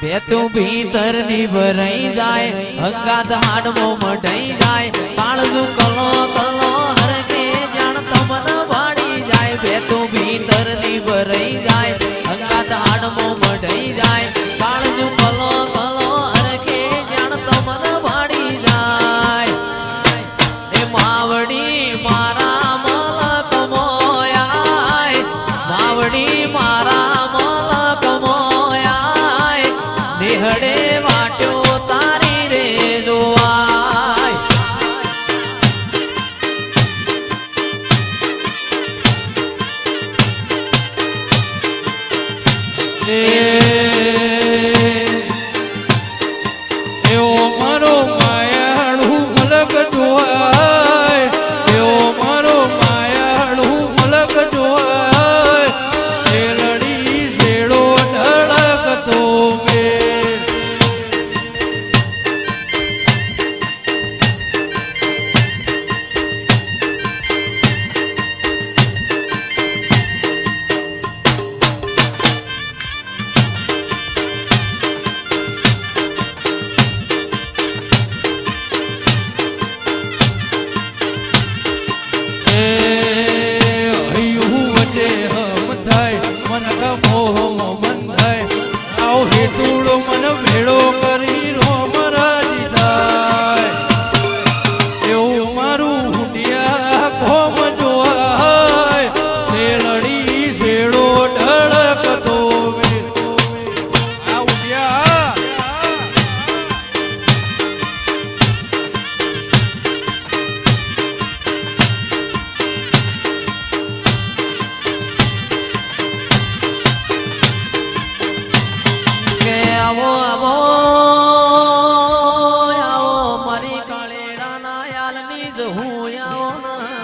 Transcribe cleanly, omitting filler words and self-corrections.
બેતું ભીતર ની ભરાઈ જાય હંગાત હાડવો મઢાઈ જાય કાળજુ કલો કલો હરકે જાણ તમન ભાડી જાય બેતું ભીતર ની ભરાઈ જાય હંગાત હાડવો મઢાઈ જાય કાળજુ કલો કલો હરકે જાણ તમન ભાડી જાય એ માવડી મારા મલક મોયાય માવડી મારા મલક મોયાય નિહળે વાટ્યો તારી રે જોવાય એવો મારો માયાળુ મલક જોવાય એવો મારો માયાળુ મલક જોવાય એ લડી શેડો ઢળકતો મેલ આવો મારી કાળેડા ના યાલની જ હું આવો ના